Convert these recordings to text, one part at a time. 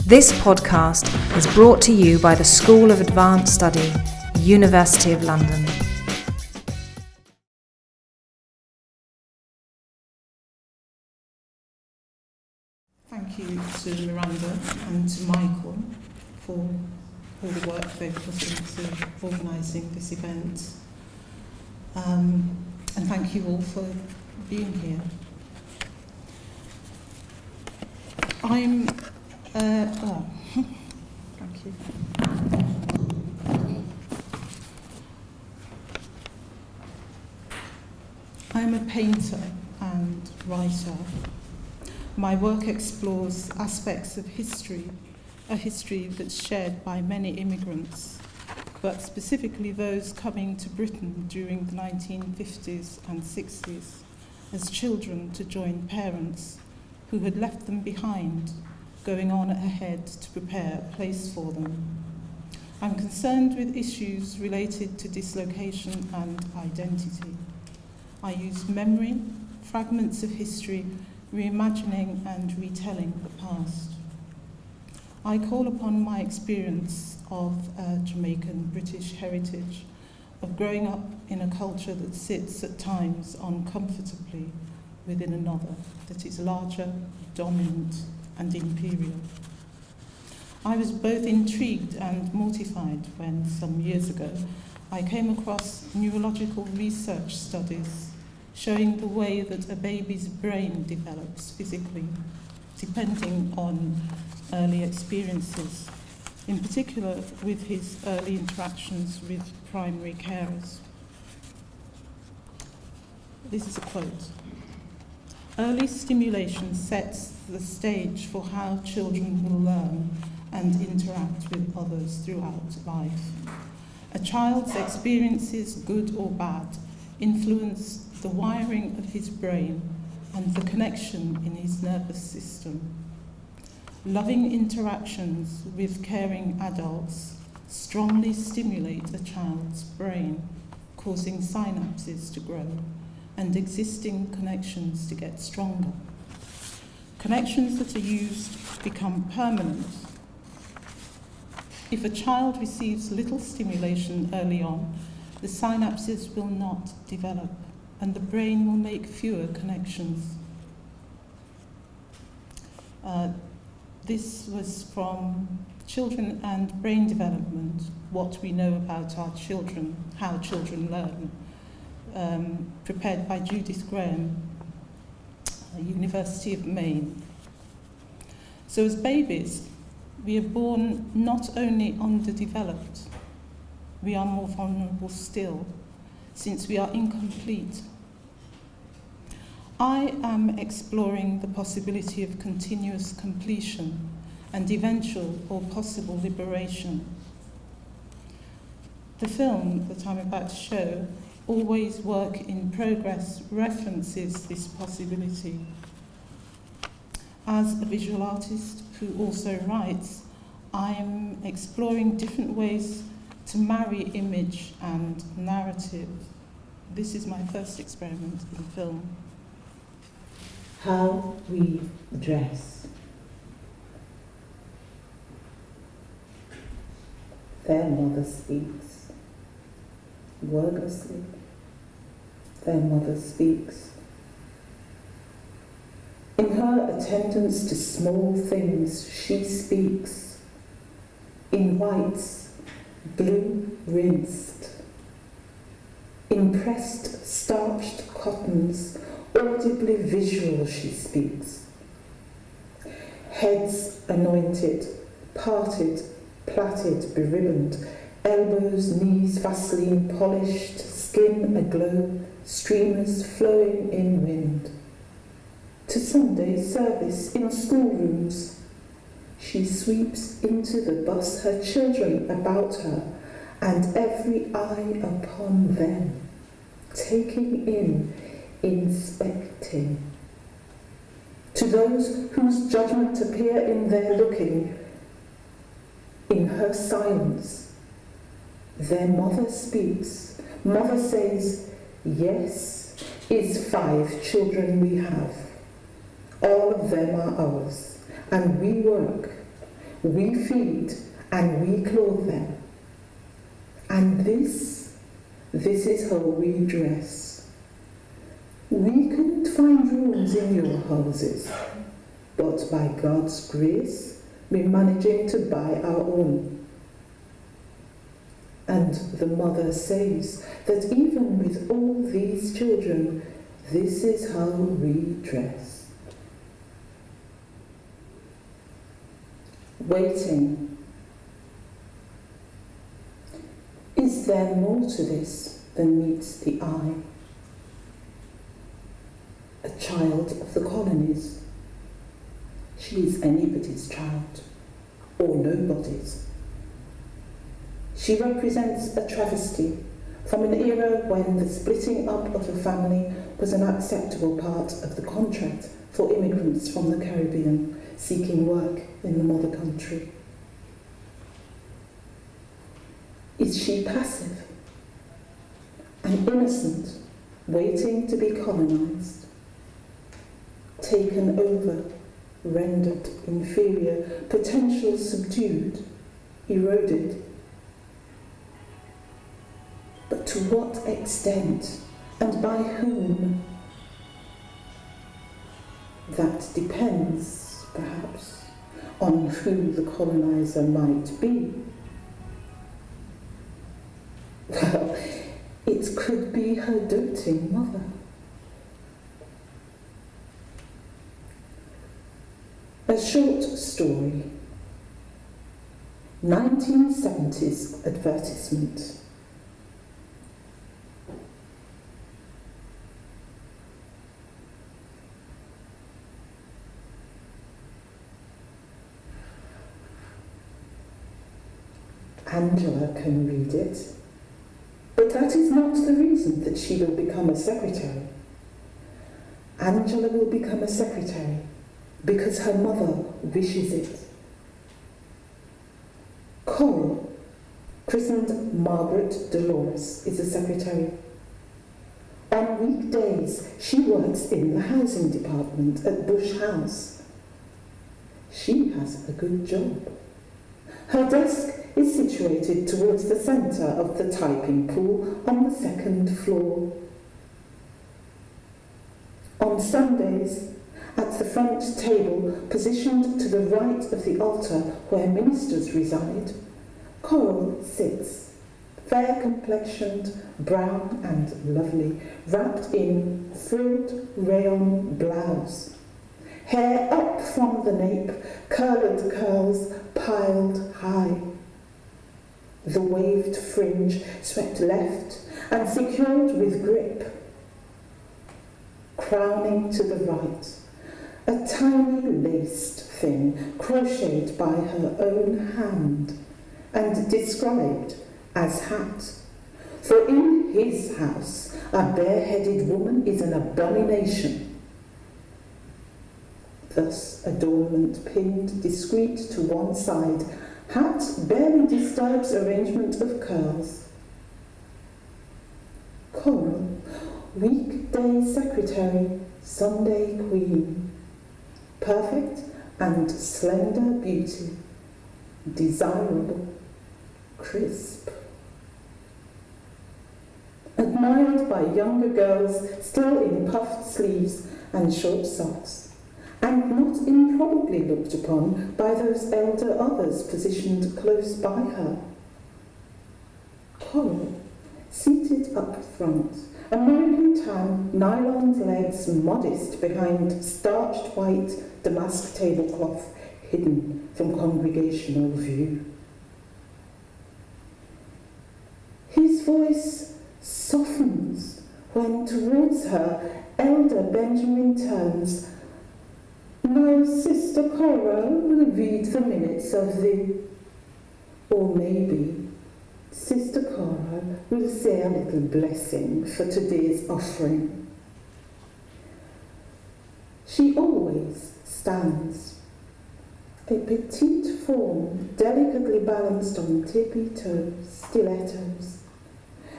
This podcast is brought to you by the School of Advanced Study, University of London. Thank you to Miranda and to Michael for all the work they've put into organising this event. And thank you all for being here. Thank you. I'm a painter and writer. My work explores aspects of history, a history that's shared by many immigrants, but specifically those coming to Britain during the 1950s and 60s as children to join parents who had left them behind, going on ahead to prepare a place for them. I'm concerned with issues related to dislocation and identity. I use memory, fragments of history, reimagining and retelling the past. I call upon my experience of Jamaican British heritage, of growing up in a culture that sits at times uncomfortably within another, that is larger, dominant, and imperial. I was both intrigued and mortified when, some years ago, I came across neurological research studies showing the way that a baby's brain develops physically, depending on early experiences, in particular with his early interactions with primary carers. This is a quote. Early stimulation sets the stage for how children will learn and interact with others throughout life. A child's experiences, good or bad, influence the wiring of his brain and the connection in his nervous system. Loving interactions with caring adults strongly stimulate a child's brain, causing synapses to grow and existing connections to get stronger. Connections that are used become permanent. If a child receives little stimulation early on, the synapses will not develop and the brain will make fewer connections. This was from Children and Brain Development, What We Know About Our Children, How Children Learn, prepared by Judith Graham, University of Maine. So as babies, we are born not only underdeveloped, we are more vulnerable still, since we are incomplete. I am exploring the possibility of continuous completion and eventual or possible liberation. The film that I'm about to show, Always Work in Progress, references this possibility. As a visual artist who also writes, I'm exploring different ways to marry image and narrative. This is my first experiment in film. How we dress. Their mother speaks. Wordlessly, their mother speaks. In her attendance to small things, she speaks. In whites, blue rinsed. In pressed, starched cottons, audibly visual she speaks. Heads anointed, parted, plaited, beribboned, elbows, knees, Vaseline polished, skin aglow, streamers flowing in wind. To Sunday service in schoolrooms, she sweeps into the bus, her children about her, and every eye upon them, taking in, inspecting. To those whose judgment appear in their looking, in her silence, their mother speaks. Mother says, yes, is 5 children we have. All of them are ours, and we work. we feed, and we clothe them. And this is how we dress. We couldn't find rooms in your houses, but by God's grace, we're managing to buy our own. And the mother says that even with all these children, this is how we dress. Waiting. Is there more to this than meets the eye? A child of the colonies. She is anybody's child, or nobody's. She represents a travesty from an era when the splitting up of a family was an acceptable part of the contract for immigrants from the Caribbean seeking work in the mother country. Is she passive, an innocent waiting to be colonised, taken over, rendered inferior, potential subdued, eroded? But to what extent and by whom? That depends, perhaps, on who the coloniser might be. Well, it could be her doting mother. A short story. 1970s advertisement. Angela can read it, but that is not the reason that she will become a secretary. Angela will become a secretary because her mother wishes it. Coral, christened Margaret Dolores, is a secretary. On weekdays, she works in the housing department at Bush House. She has a good job. Her desk is situated towards the centre of the typing pool on the second floor. On Sundays, at the front table, positioned to the right of the altar where ministers reside, Coral sits, fair-complexioned, brown and lovely, wrapped in frilled rayon blouse. Hair up from the nape, curled curls piled high. The waved fringe swept left and secured with grip. Crowning to the right, a tiny laced thing crocheted by her own hand and described as hat. For in his house, a bareheaded woman is an abomination. Thus, adornment pinned discreet to one side, hat barely disturbs arrangement of curls. Coral, weekday secretary, Sunday queen. Perfect and slender beauty, desirable, crisp. Admired by younger girls still in puffed sleeves and short socks, and not improbably looked upon by those elder others positioned close by her. Coral, seated up front, American tan, nylon legs modest behind starched white damask tablecloth hidden from congregational view. His voice softens when towards her elder Benjamin turns. Now Sister Cora will read the minutes of the... Or maybe Sister Cora will say a little blessing for today's offering. She always stands, a petite form delicately balanced on tippy-toe stilettos.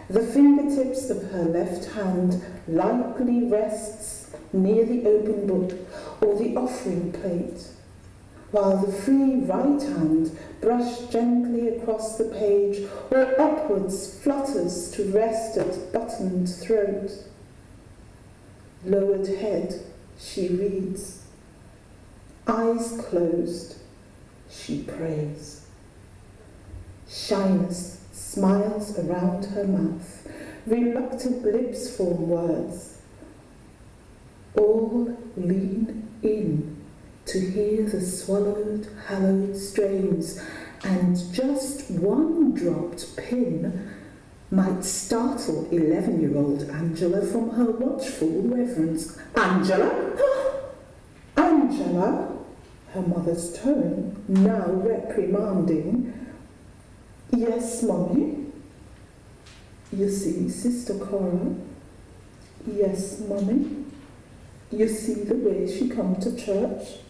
The fingertips of her left hand lightly rests near the open book or the offering plate, while the free right hand brushed gently across the page or upwards flutters to rest at buttoned throat. Lowered head, she reads. Eyes closed, she prays. Shyness smiles around her mouth. Reluctant lips form words. All lean in to hear the swallowed, hallowed strains, and just one dropped pin might startle 11-year-old Angela from her watchful reverence. Angela? Angela? Her mother's tone, now reprimanding. Yes, Mummy? You see, Sister Cora? Yes, Mummy? You see the way she come to church?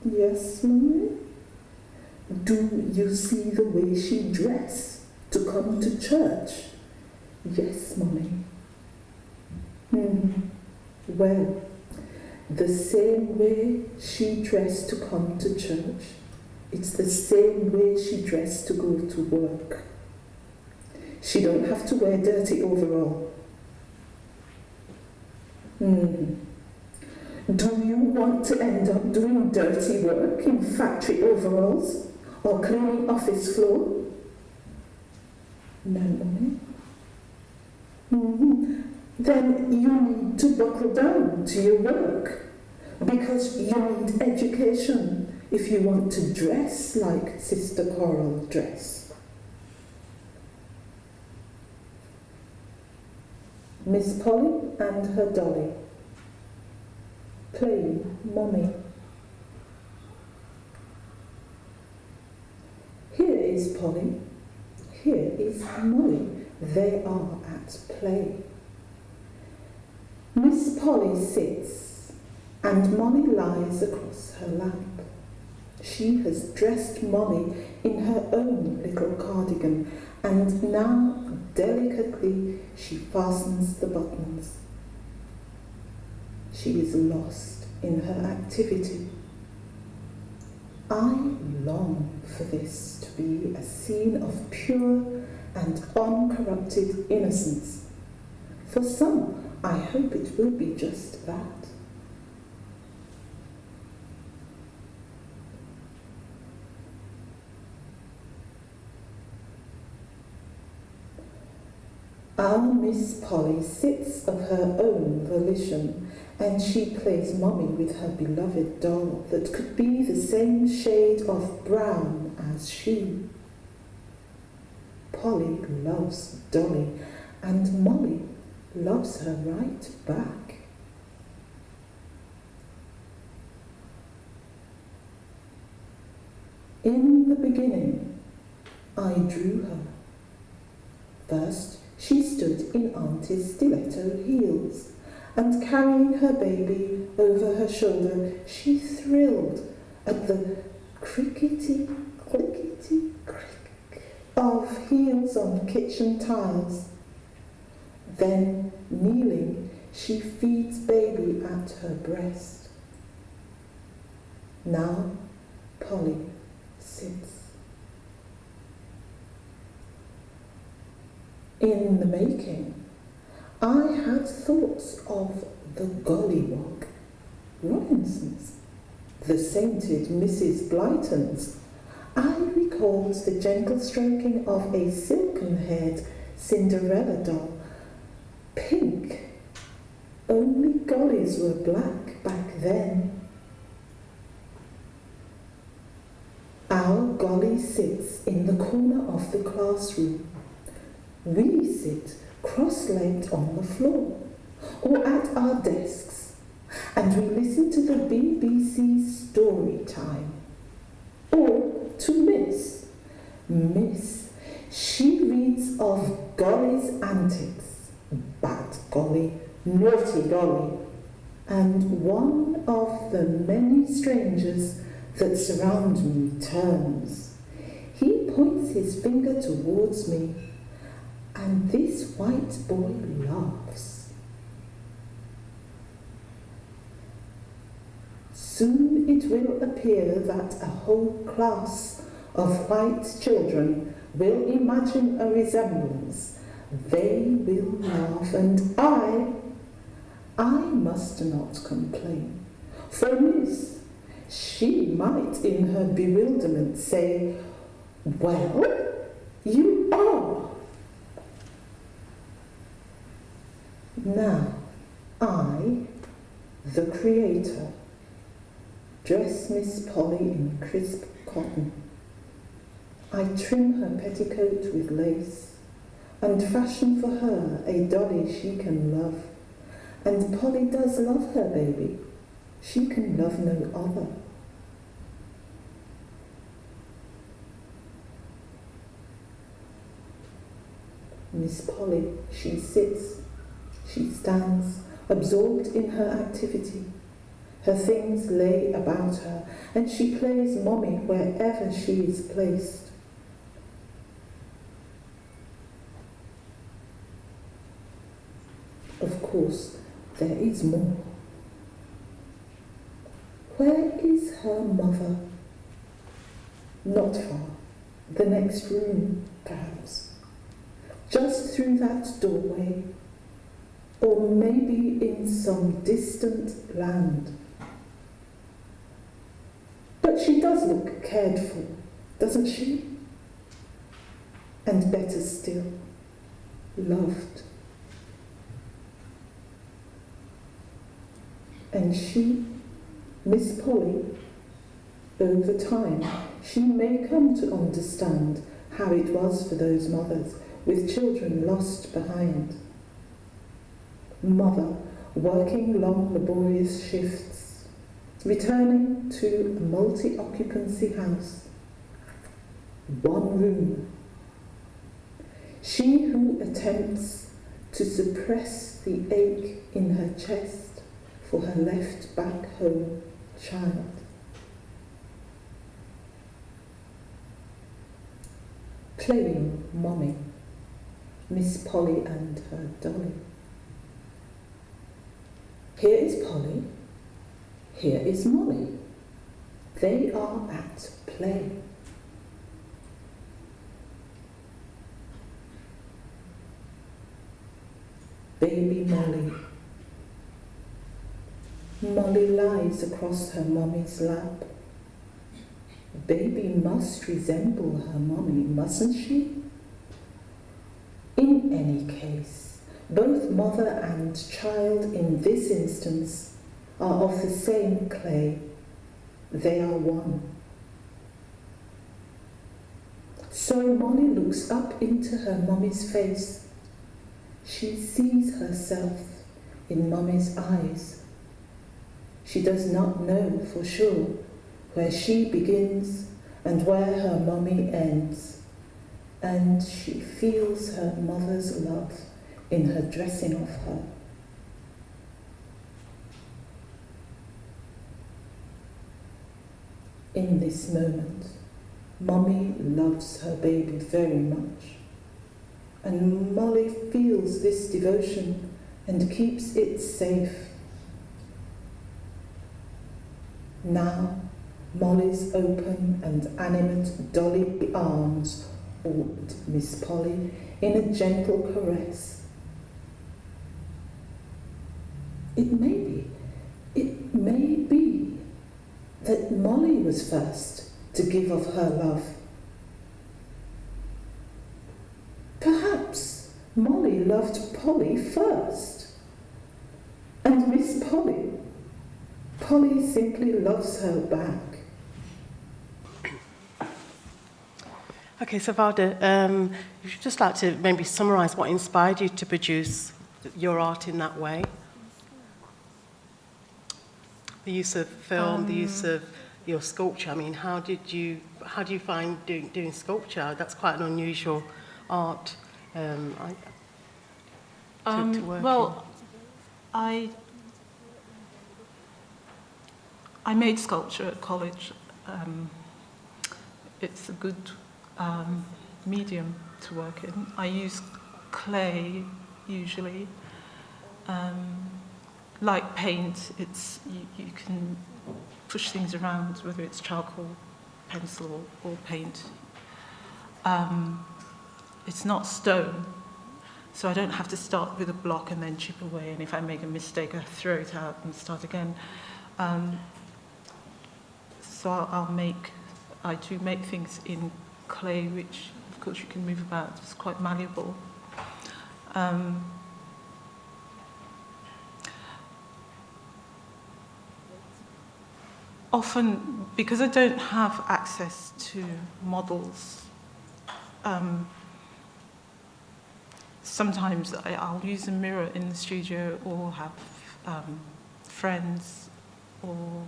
Yes, Mummy? Do you see the way she dress to come to church? Yes, Mummy. Well, the same way she dressed to come to church, it's the same way she dressed to go to work. She don't have to wear dirty overall. Do you want to end up doing dirty work in factory overalls or cleaning office floor? No, Mummy. Then you need to buckle down to your work because you need education if you want to dress like Sister Coral dress. Miss Polly and her dolly. Playing Mommy. Here is Polly. Here is Molly. They are at play. Miss Polly sits, and Molly lies across her lap. She has dressed Molly in her own little cardigan, and now delicately she fastens the buttons. She is lost in her activity. I long for this to be a scene of pure and uncorrupted innocence. For some, I hope it will be just that. Our Miss Polly sits of her own volition, and she plays Mommy with her beloved doll that could be the same shade of brown as she. Polly loves Dolly, and Molly loves her right back. In the beginning, I drew her. First, she stood in Auntie's stiletto heels, and carrying her baby over her shoulder, she thrilled at the crickety, clickety, crick of heels on kitchen tiles. Then, kneeling, she feeds baby at her breast. Now, Polly sits. In the making, I had thoughts of the gollywog, Robinsons, the sainted Mrs. Blytons. I recalled the gentle stroking of a silken-haired Cinderella doll. Pink. Only gollies were black back then. Our golly sits in the corner of the classroom. We sit cross-legged on the floor or at our desks, and we listen to the BBC story time. Or to Miss, she reads of golly's antics, bad golly, naughty golly, and one of the many strangers that surround me turns. He points his finger towards me, and this white boy laughs. Soon it will appear that a whole class of white children will imagine a resemblance. They will laugh, and I must not complain. For Miss, she might in her bewilderment say, well, you are. Now, I, the creator, dress Miss Polly in crisp cotton. I trim her petticoat with lace and fashion for her a dolly she can love. And Polly does love her baby. She can love no other. Miss Polly, she sits, she stands, absorbed in her activity. Her things lay about her, and she plays mommy wherever she is placed. Of course, there is more. Where is her mother? Not far. The next room, perhaps. Just through that doorway. Or maybe in some distant land. But she does look cared for, doesn't she? And better still, loved. And she, Miss Polly, over time, she may come to understand how it was for those mothers with children lost behind. Mother working long laborious shifts, returning to a multi-occupancy house. One room. She who attempts to suppress the ache in her chest for her left back home child. Playing mommy, Miss Polly and her dolly. Here is Polly, here is Molly. They are at play. Baby Molly. Molly lies across her mommy's lap. Baby must resemble her mommy, mustn't she? In any case, both mother and child in this instance are of the same clay. They are one. So Molly looks up into her mommy's face. She sees herself in mommy's eyes. She does not know for sure where she begins and where her mommy ends, and she feels her mother's love in her dressing of her. In this moment, mommy loves her baby very much, and Molly feels this devotion and keeps it safe. Now, Molly's open and animate dolly arms hold Miss Polly in a gentle caress. It may be that Molly was first to give of her love. Perhaps Molly loved Polly first, and Miss Polly simply loves her back. Okay, so Valda, you should just like to maybe summarise what inspired you to produce your art in that way. The use of film, the use of your sculpture. I mean, how do you find doing sculpture? That's quite an unusual art to work well, in. I made sculpture at college. It's a good medium to work in. I use clay usually, like paint, you can push things around, whether it's charcoal, pencil, or paint. It's not stone, so I don't have to start with a block and then chip away, and if I make a mistake, I throw it out and start again. So I do make things in clay, which of course you can move about. It's quite malleable. Often, because I don't have access to models, sometimes I'll use a mirror in the studio, or have friends, or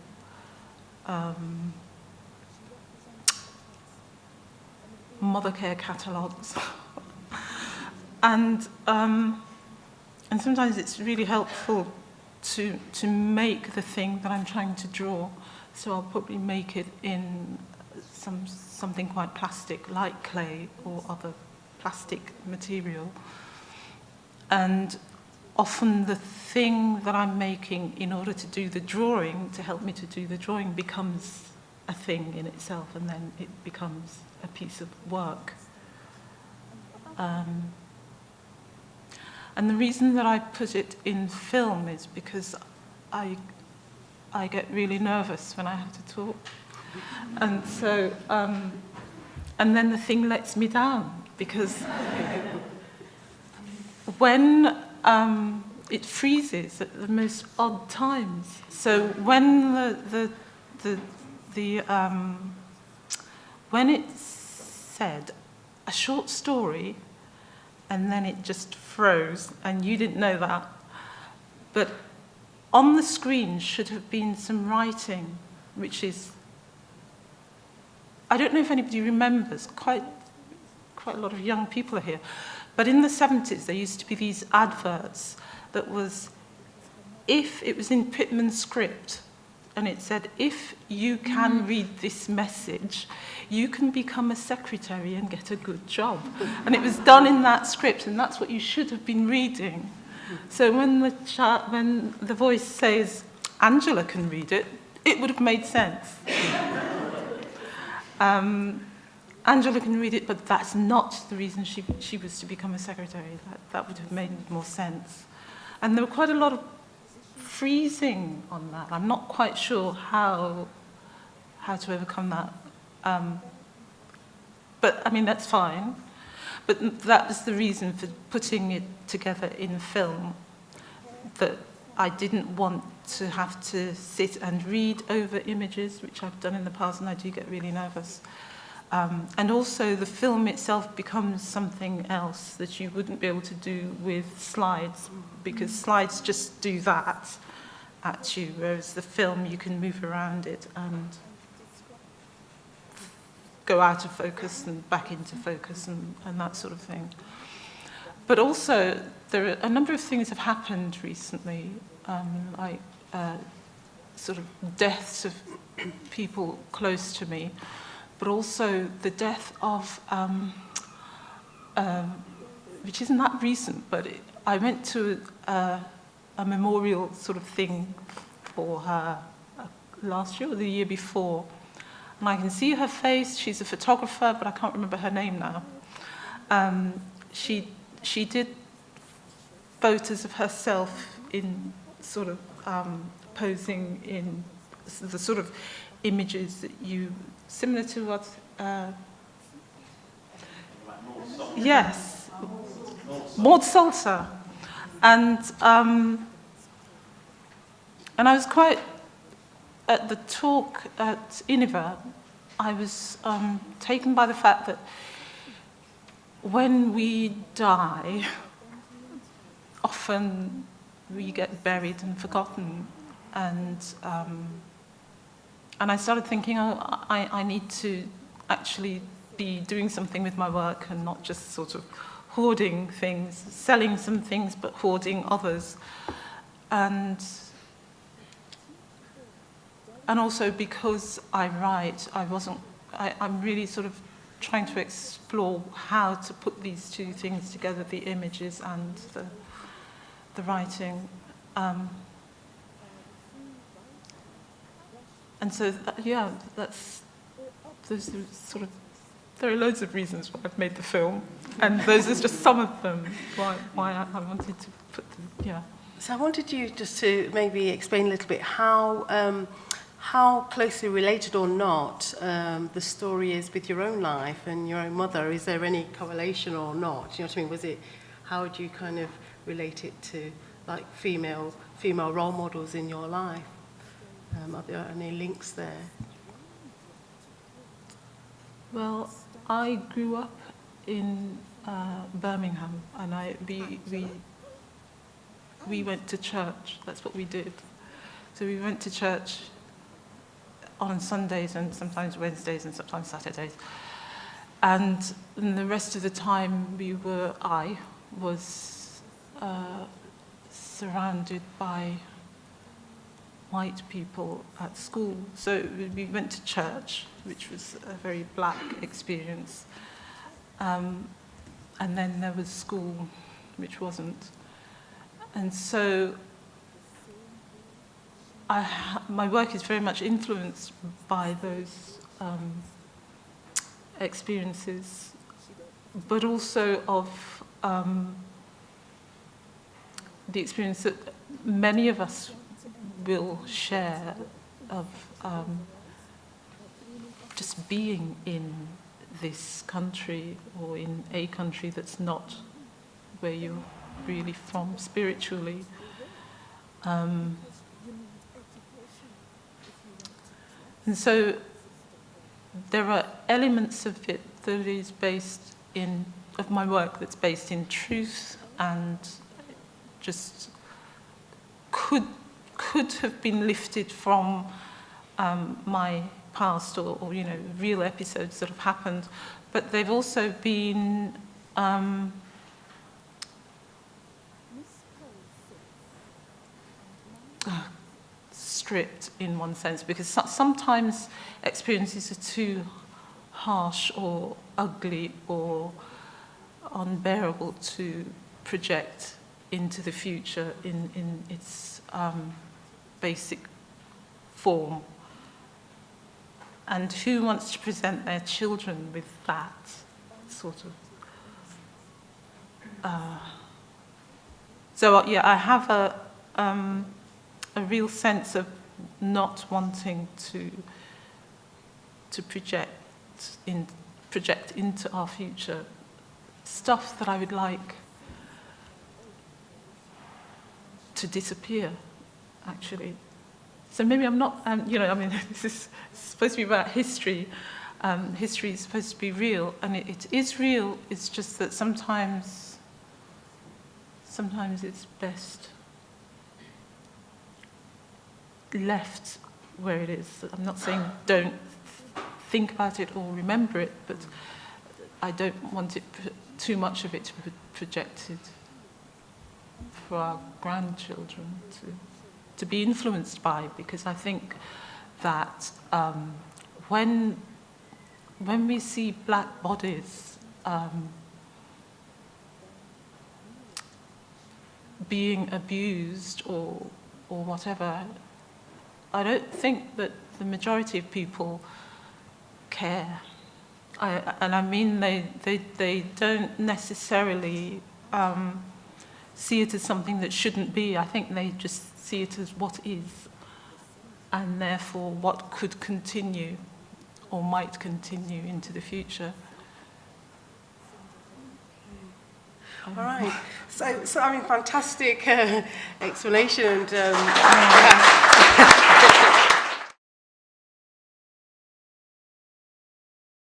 mother care catalogues. And sometimes it's really helpful to make the thing that I'm trying to draw. So I'll probably make it in something quite plastic, like clay or other plastic material. And often the thing that I'm making in order to do the drawing, to help me to do the drawing, becomes a thing in itself, and then it becomes a piece of work. And the reason that I put it in film is because I get really nervous when I have to talk. And so, and then the thing lets me down, because when it freezes at the most odd times. So when when it said a short story, and then it just froze, and you didn't know that, but on the screen should have been some writing, which is, I don't know if anybody remembers, quite a lot of young people are here, but in the 70s there used to be these adverts that was, if it was in Pitman's script, and it said, if you can read this message, you can become a secretary and get a good job. And it was done in that script, and that's what you should have been reading. So when the voice says, Angela can read it, it would have made sense. Angela can read it, but that's not the reason she was to become a secretary. That would have made more sense. And there were quite a lot of freezing on that. I'm not quite sure how to overcome that. But, I mean, that's fine. But that was the reason for putting it together in film, that I didn't want to have to sit and read over images, which I've done in the past, and I do get really nervous. And also the film itself becomes something else that you wouldn't be able to do with slides, because slides just do that at you, whereas the film, you can move around it and go out of focus and back into focus and that sort of thing. But also, there are a number of things have happened recently, like sort of deaths of people close to me, but also the death of, which isn't that recent, but I went to a memorial sort of thing for her last year or the year before, and I can see her face. She's a photographer, but I can't remember her name now. She did photos of herself in sort of posing in the sort of images that you, similar to what, yes, Maud Salter. And I was quite, at the talk at Inniva, I was taken by the fact that when we die, often we get buried and forgotten. And I started thinking, I need to actually be doing something with my work and not just sort of hoarding things, selling some things, but hoarding others. And also because I write, I'm really sort of trying to explore how to put these two things together, the images and the writing. And so, there are loads of reasons why I've made the film, and those are just some of them why I wanted to put them, yeah. So I wanted you just to maybe explain a little bit how closely related or not the story is with your own life and your own mother. Is there any correlation or not? You know what I mean? How would you kind of relate it to like female role models in your life? Are there any links there? Well, I grew up in Birmingham, and we went to church. That's what we did. So we went to church on Sundays and sometimes Wednesdays and sometimes Saturdays. And the rest of the time I was surrounded by white people at school. So we went to church, which was a very black experience. And then there was school, which wasn't. And so my work is very much influenced by those experiences, but also of the experience that many of us will share of just being in this country or in a country that's not where you're really from spiritually. And so there are elements of it that is based in, of my work that's based in truth and just could have been lifted from my past or real episodes that have happened, but they've also been stripped in one sense, because sometimes experiences are too harsh or ugly or unbearable to project into the future in its basic form. And who wants to present their children with that sort of... I have a real sense of not wanting to project into our future stuff that I would like to disappear, actually. So maybe I'm not, this is supposed to be about history. History is supposed to be real, and it is real. It's just that sometimes it's best left where it is. I'm not saying don't think about it or remember it, but I don't want it too much of it to be projected for our grandchildren to be influenced by, because I think that when we see black bodies being abused or whatever, I don't think that the majority of people care. I mean they don't necessarily see it as something that shouldn't be. I think they just see it as what is, and therefore what could continue or might continue into the future. All right. So I mean, fantastic explanation, and